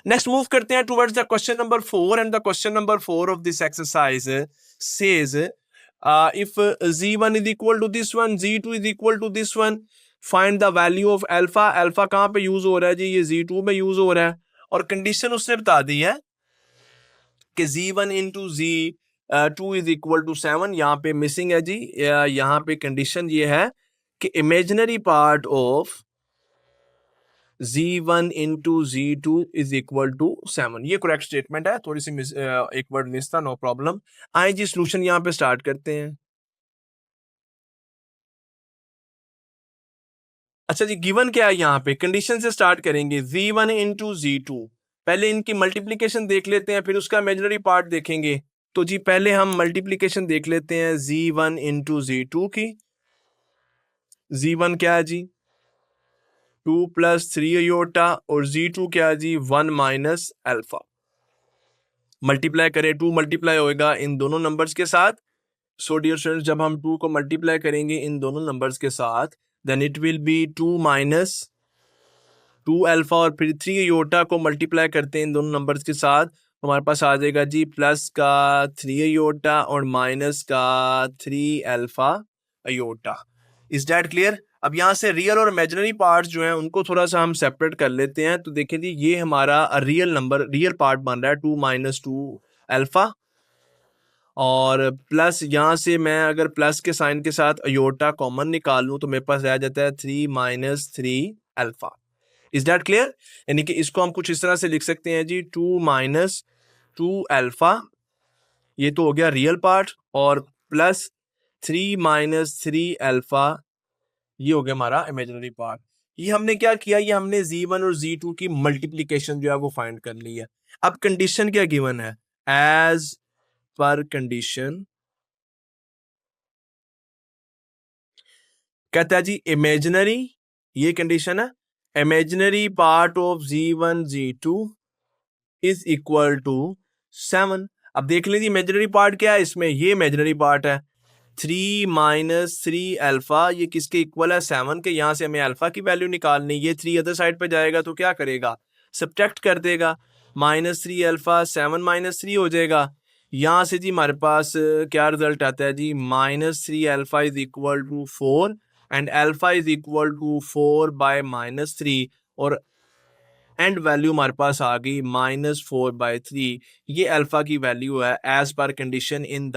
Next move करते हैं towards the question number 4 and the question number 4 of this exercise says if z1 is equal to this one, z2 is equal to this one, find the value of alpha. Alpha कहाँ पे use हो रहा है जी? ये z2 में use हो रहा है और कंडीशन उसने बता दी है कि z1 into z2 is equal to 7. यहाँ पे मिसिंग है जी, यहाँ पे कंडीशन ये है कि imaginary part of z1 into z2 is equal to 7. ये करेक्ट स्टेटमेंट है, थोड़ी सी एक वर्ड मिस था, नो प्रॉब्लम. आए जी सोल्यूशन यहाँ पे स्टार्ट करते हैं. अच्छा जी, गिवन क्या है यहाँ पे? कंडीशन से स्टार्ट करेंगे. z1 इंटू z2, पहले इनकी मल्टीप्लीकेशन देख लेते हैं, फिर उसका इमेजिनरी पार्ट देखेंगे. तो जी पहले हम मल्टीप्लीकेशन देख लेते हैं z1 इंटू z2 की. z1 क्या है जी? 2 प्लस 3 आयोटा और z2 क्या है जी? 1 माइनस अल्फा. मल्टीप्लाई करें, 2 मल्टीप्लाई होएगा इन दोनों नंबर्स के साथ. सो डियर स्टूडेंट्स, जब हम 2 को मल्टीप्लाई करेंगे इन दोनों नंबर्स के साथ, then it will be 2 minus 2 alpha और फिर 3 आयोटा को मल्टीप्लाई करते हैं इन दोनों नंबर्स के साथ, हमारे पास आ जाएगा जी प्लस का 3 आयोटा और माइनस का 3 alpha iota. Is that clear? अब यहाँ से रियल और इमेजिनरी पार्ट्स जो हैं उनको थोड़ा सा हम सेपरेट कर लेते हैं. तो देखिए जी, ये हमारा रियल नंबर, रियल पार्ट बन रहा है 2 माइनस 2 अल्फा, और प्लस यहाँ से मैं अगर प्लस के साइन के साथ आयोटा कॉमन निकाल लूँ तो मेरे पास रह जाता है 3 minus 3 alpha. Is that clear? यानी कि इसको हम कुछ इस तरह से लिख सकते हैं जी 2 माइनस 2 अल्फा, ये तो हो गया रियल पार्ट, और प्लस 3 माइनस 3 अल्फा, ये हो गया हमारा इमेजिनरी पार्ट. ये हमने क्या किया? ये हमने z1 और z2 की मल्टीप्लीकेशन जो है वो फाइंड कर ली है. अब कंडीशन क्या गिवन है? एज पर कंडीशन कहता है जी इमेजिनरी, ये कंडीशन है, imaginary part of z1 z2 is equal to 7. अब देख लीजिए इमेजिनरी पार्ट क्या है इसमें, ये इमेजिनरी पार्ट है 3 माइनस 3 अल्फा, ये किसके इक्वल है? 7 के. यहां से हमें अल्फा की वैल्यू निकालनी, ये 3 अदर साइड पे जाएगा तो क्या करेगा? सब्ट्रैक्ट कर देगा. माइनस 3 अल्फा 7 माइनस 3 हो जाएगा. यहां से जी हमारे पास क्या रिजल्ट आता है जी? Minus 3 alpha is equal to 4 and alpha is equal to 4 by minus 3, और एंड वैल्यू हमारे पास आ गई माइनस 4/3. ये अल्फा की वैल्यू है एज पर condition in the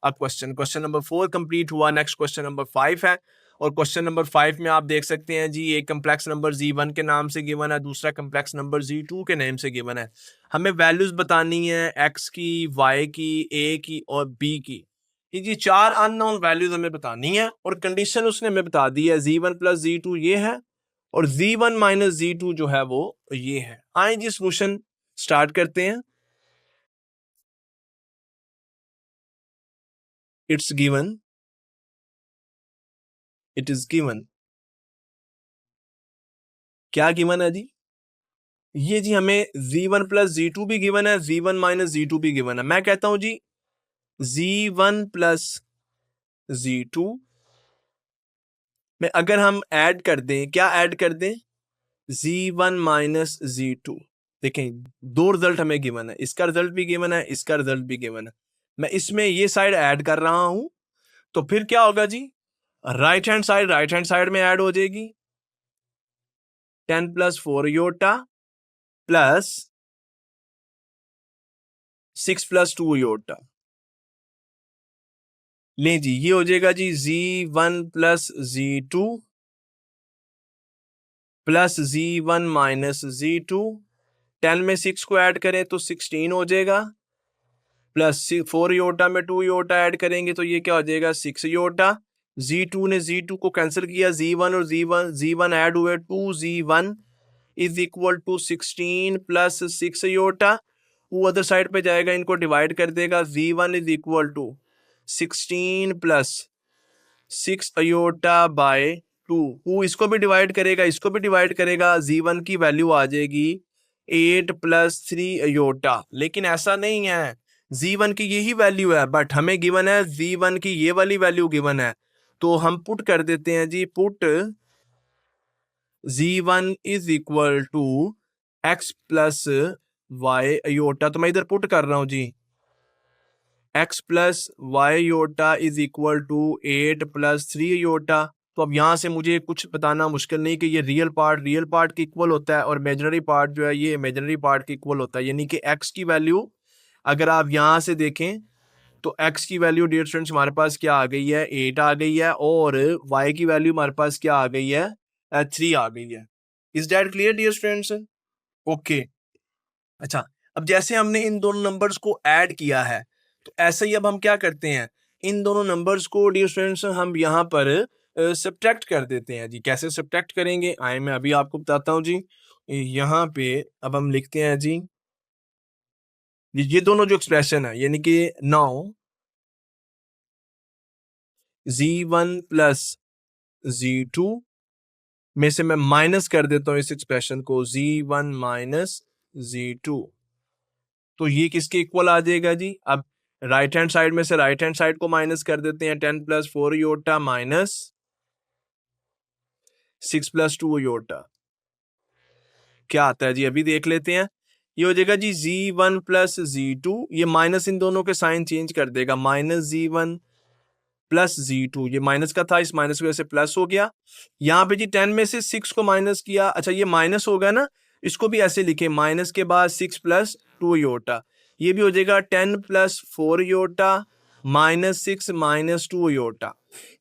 question. Question number 4 complete हुआ. नेक्स्ट क्वेश्चन नंबर 5 है, और क्वेश्चन नंबर 5 में आप देख सकते हैं जी एक कम्प्लेक्स नंबर z1 के नाम से गिवन है, दूसरा कम्प्लेक्स नंबर z2 के नेम से गिवन है. हमें वैल्यूज बतानी है x की, y की, a की और b की. ये 4 अननोन वैल्यूज हमें बतानी है, और कंडीशन उसने हमें बता दी है z1 प्लस z2 ये है, और z1 माइनस z2 जो है वो ये है. आए जी सॉल्यूशन स्टार्ट करते हैं. It's given, it is given. क्या गिवन है जी? ये जी हमें z1 प्लस z2 भी गिवन है, z1 माइनस z2 भी गिवन है. मैं कहता हूं जी z1 प्लस z2 में अगर हम ऐड कर दें, क्या ऐड कर दें? z1 minus z2. देखें दो रिजल्ट हमें गिवन है, इसका रिजल्ट भी गिवन है, इसका रिजल्ट भी गिवन है. मैं इसमें ये साइड ऐड कर रहा हूं, तो फिर क्या होगा जी? राइट हैंड साइड में ऐड हो जाएगी 10 plus 4 iota plus 6 plus 2 iota. ले जी ये हो जाएगा जी z1 plus z2 plus z1 minus z2. 10 में 6 को ऐड करें तो 16 हो जाएगा, प्लस 4 योटा में 2 योटा ऐड करेंगे तो ये क्या हो जाएगा? 6 योटा. z2 ने z2 को कैंसिल किया, z1 और z1 ऐड हुए, 2z1 is equal to 16 plus 6 iota. वो अदर साइड पे जाएगा, इनको डिवाइड कर देगा, z1 is equal to 16 plus 6 iota by 2. वो इसको भी डिवाइड करेगा, इसको भी डिवाइड करेगा, z1 की वैल्यू आ जाएगी 8 प्लस 3 अयोटा. लेकिन ऐसा नहीं है, z1 की यही वैल्यू है, बट हमें गिवन है z1 की ये वाली वैल्यू गिवन है, तो हम पुट कर देते हैं जी, put z1 is equal to x plus y iota, तो मैं इधर पुट कर रहा हूं जी, x plus y iota is equal to 8 plus 3 iota. तो अब यहाँ से मुझे कुछ बताना मुश्किल नहीं कि ये रियल पार्ट के इक्वल होता है और इमेजिनरी पार्ट जो है ये इमेजिनरी पार्ट के इक्वल होता है, यानी कि x की वैल्यू अगर आप यहाँ से देखें तो x की वैल्यू डियर स्टूडेंट्स हमारे पास क्या आ गई है, 8 आ गई है, और y की वैल्यू हमारे पास क्या आ गई है, 3 आ गई है। Is that clear dear students? Okay. अच्छा, अब जैसे हमने इन दोनों नंबर्स को ऐड किया है तो ऐसे ही अब हम क्या करते हैं, इन दोनों नंबर्स को डियर स्टूडेंट्स हम यहाँ पर सब्ट्रैक्ट कर देते हैं जी। कैसे सब्ट्रैक्ट करेंगे आए मैं अभी आपको बताता हूँ जी। यहाँ पे अब हम लिखते हैं जी, ये दोनों जो एक्सप्रेशन है यानी कि नाउ z1 प्लस z2 में से मैं माइनस कर देता हूँ इस एक्सप्रेशन को, z1 माइनस z2, तो ये किसके इक्वल आ जाएगा जी। अब राइट हैंड साइड में से राइट हैंड साइड को माइनस कर देते हैं, 10 plus 4 iota minus 6 plus 2 iota, क्या आता है जी अभी देख लेते हैं। ये हो जाएगा जी z1 प्लस z2, ये माइनस इन दोनों के साइन चेंज कर देगा, माइनस z1 प्लस z2, ये माइनस का था इस माइनस की वजह से प्लस हो गया। यहाँ पे जी 10 में से 6 को माइनस किया, अच्छा ये माइनस होगा ना, इसको भी ऐसे लिखे माइनस के बाद 6 प्लस 2 योटा, ये भी हो जाएगा 10 plus 4 iota minus 6 minus 2 iota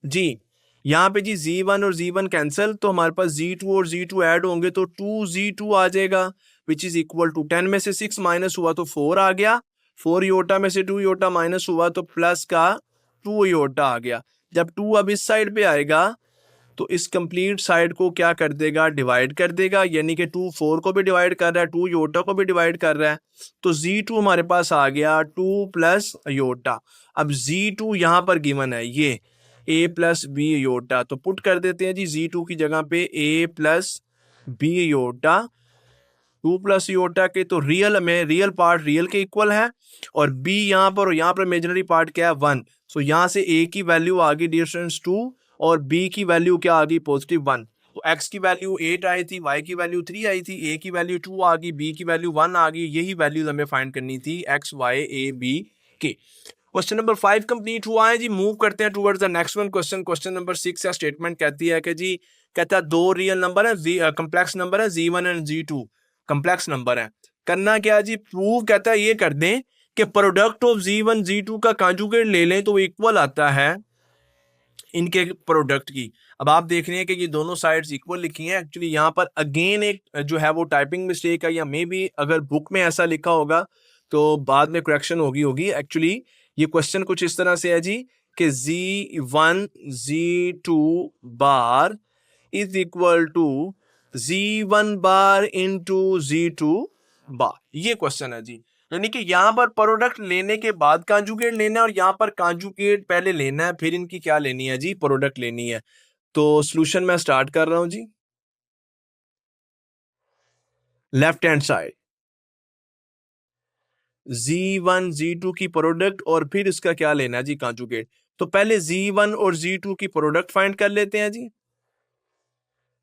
जी। यहाँ पे जी z1 और z1 कैंसिल, तो हमारे पास z2 और z2 ऐड होंगे तो 2z2 आ जाएगा विच इज इक्वल टू 10 में से 6 माइनस हुआ तो 4 आ गया, 4 योटा में से 2 योटा माइनस हुआ तो प्लस का 2 योटा आ गया। जब 2 अब इस साइड पे आएगा तो इस कंप्लीट साइड को क्या कर देगा, डिवाइड कर देगा, यानी कि 2 4 को भी डिवाइड कर रहा है, 2 योटा को भी डिवाइड कर रहा है, तो z2 हमारे पास आ गया 2 प्लस योटा। अब z2 यहाँ पर गिवन है ये a प्लस बी योटा, तो पुट कर देते हैं जी z2 की जगह पे a plus B iota, 2 plus iota के, तो रियल में रियल पार्ट रियल के इक्वल है और b यहाँ पर और यहाँ पर इमेजिनरी पार्ट क्या है 1, सो यहाँ से a की वैल्यू आ गई डियर स्टूडेंट्स 2 और b की वैल्यू क्या आ गई पॉजिटिव 1। तो x की वैल्यू 8 आई थी, y की वैल्यू 3 आई थी, a की वैल्यू 2 आ गई, b की वैल्यू 1 आ गई, यही वैल्यूज हमें फाइंड करनी थी x y a b के। क्वेश्चन नंबर 5 कंप्लीट हुआ है जी। मूव करते हैं towards the next one question. Question number 6 का स्टेटमेंट कहती है कि जी कहता है दो रियल नंबर है, कम्प्लेक्स नंबर है z1 and z2, complex number है। करना क्या जी, प्रूव कहता है ये कर दें कि प्रोडक्ट ऑफ z1 z2 का कॉन्जुगेट ले लें तो इक्वल आता है इनके प्रोडक्ट की। अब आप देख रहे हैं कि ये दोनों साइड्स इक्वल लिखी हैं, एक्चुअली यहाँ पर अगेन एक जो है वो टाइपिंग मिस्टेक है, या मे बी अगर बुक में ऐसा लिखा होगा तो बाद में करेक्शन होगी। एक्चुअली ये क्वेश्चन कुछ इस तरह से है जी कि z1 z2 bar is equal to z1 bar into z2 bar, ये क्वेश्चन है जी। यानी कि यहाँ पर प्रोडक्ट लेने के बाद कॉन्जुगेट लेना है और यहाँ पर कॉन्जुगेट पहले लेना है, फिर इनकी क्या लेनी है जी, प्रोडक्ट लेनी है। तो सॉल्यूशन मैं स्टार्ट कर रहा हूं जी। Left hand side z1 z2 की प्रोडक्ट और फिर इसका क्या लेना है जी, कॉन्जुगेट। तो पहले z1 और z2 की प्रोडक्ट फाइंड कर लेते हैं जी।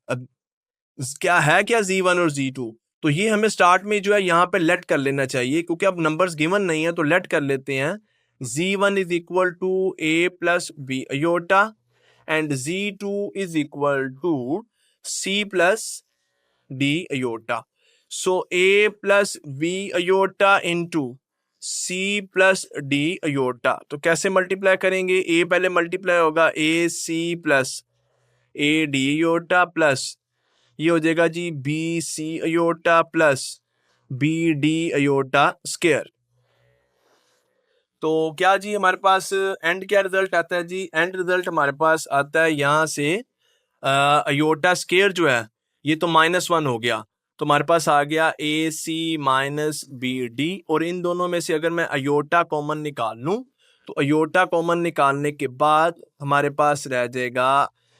अब क्या है क्या z1 और z2, तो ये हमें स्टार्ट में जो है यहाँ पे लेट कर लेना चाहिए, क्योंकि अब नंबर्स गिवन नहीं है तो लेट कर लेते हैं। z1 is equal to a plus B iota and z2 is equal to c plus d iota. So a plus b iota into c plus d iota, तो कैसे मल्टीप्लाई करेंगे, a पहले मल्टीप्लाई होगा a c plus a d iota plus ये हो जाएगा जी B C iota plus B D iota square. तो क्या जी हमारे पास एंड क्या रिजल्ट आता है जी, एंड रिजल्ट हमारे पास आता है यहाँ से अयोटा स्क्वायर जो है ये तो -1 हो गया, तो हमारे पास आ गया A C minus B D, और इन दोनों में से अगर मैं अयोटा कॉमन निकाल लूँ तो अयोटा कॉमन निकालने के बाद हमारे पास रह जाएगा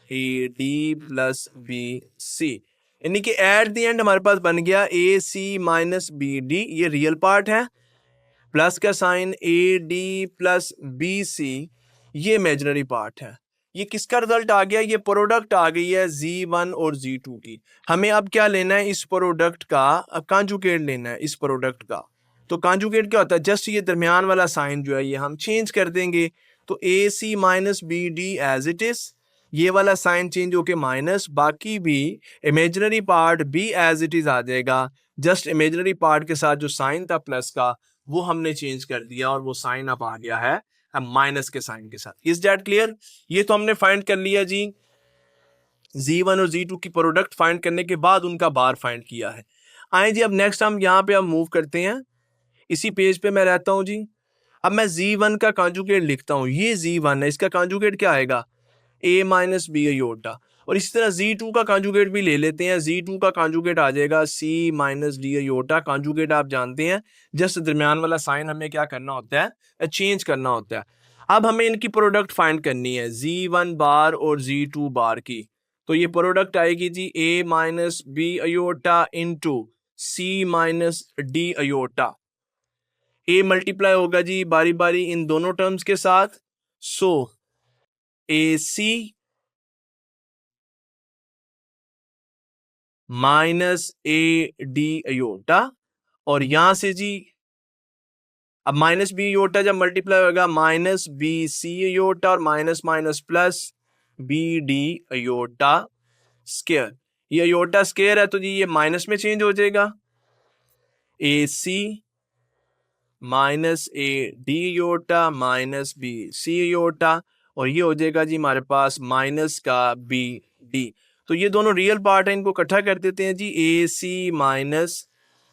A D plus B C, यानी कि एट द एंड हमारे पास बन गया A C minus B D, ये रियल पार्ट है, प्लस का sign A D plus B C ये इमेजिनरी पार्ट है। ये किसका रिजल्ट आ गया, ये प्रोडक्ट आ गई है Z1 और Z2 की। हमें अब क्या लेना है, इस प्रोडक्ट का कॉन्जुगेट लेना है, इस प्रोडक्ट का। तो कॉन्जुगेट क्या होता है, जस्ट ये दरमियान वाला साइन जो है ये हम चेंज कर देंगे। तो AC minus BD as it is, ये वाला साइन चेंज होके माइनस, बाकी भी इमेजिनरी पार्ट भी एज इट इज आ जाएगा। जस्ट इमेजिनरी पार्ट के साथ जो साइन था प्लस का वो हमने चेंज कर दिया और वो साइन अब आ गया है माइनस के साइन के साथ। Is that clear? ये तो हमने फाइंड कर लिया जी, Z1 और Z2 की प्रोडक्ट फाइंड करने के बाद उनका बार फाइंड किया है। आए जी अब नेक्स्ट हम यहाँ पे अब मूव करते हैं, इसी पेज पे मैं रहता हूँ जी। अब मैं Z1 का कॉन्जुगेट लिखता हूँ, ये Z1 है, इसका कॉन्जुगेट क्या आएगा, A माइनस B आयोटा। और इसी तरह Z2 का कॉन्जुगेट भी ले लेते हैं, Z2 का कॉन्जुगेट आ जाएगा C minus D iota. Conjugate आप जानते हैं, जस्ट दरमियान वाला साइन हमें क्या करना होता है, चेंज करना होता है। अब हमें इनकी प्रोडक्ट फाइंड करनी है, Z1 बार और Z2 बार की। तो ये प्रोडक्ट आएगी जी A minus B iota into C minus D iota. A multiply होगा जी बारी बारी इन दोनों टर्म्स के साथ, सो AC माइनस AD आयोटा। और यहां से जी अब माइनस B आयोटा जब मल्टीप्लाई होगा माइनस BC आयोटा और minus minus plus BD iota square. ये आयोटा स्क्वायर है तो जी ये माइनस में चेंज हो जाएगा, AC minus AD iota minus BC iota. और ये हो जाएगा जी हमारे पास माइनस का BD। तो ये दोनों रियल पार्ट है, इनको इकट्ठा कर देते हैं जी, AC माइनस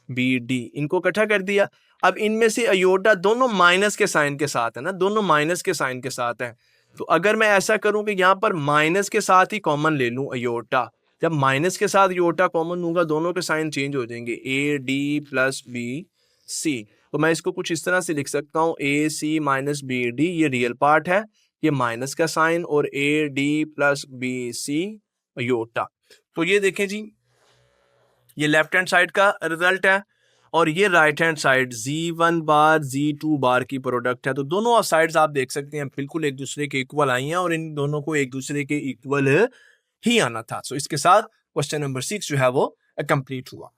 BD, इनको इकट्ठा कर दिया। अब इनमें से अयोटा दोनों माइनस के साइन के साथ है ना, दोनों माइनस के साइन के साथ है। तो अगर मैं ऐसा करूं कि यहाँ पर माइनस के साथ ही कॉमन ले लूं अयोटा, जब माइनस के साथ अयोटा कॉमन लूंगा दोनों के साइन चेंज हो जाएंगे, AD प्लस BC। तो मैं इसको कुछ इस तरह से लिख सकता हूँ, AC माइनस BD ये रियल पार्ट है, ये माइनस का साइन, और AD प्लस BC अयोटा। तो ये देखें जी, ये लेफ्ट हैंड साइड का रिजल्ट है और ये राइट हैंड साइड Z1 बार Z2 बार की प्रोडक्ट है। तो दोनों साइड्स आप देख सकते हैं बिल्कुल एक दूसरे के इक्वल आई हैं और इन दोनों को एक दूसरे के इक्वल ही आना था। सो इसके साथ क्वेश्चन नंबर 6 जो है वो कंप्लीट हुआ।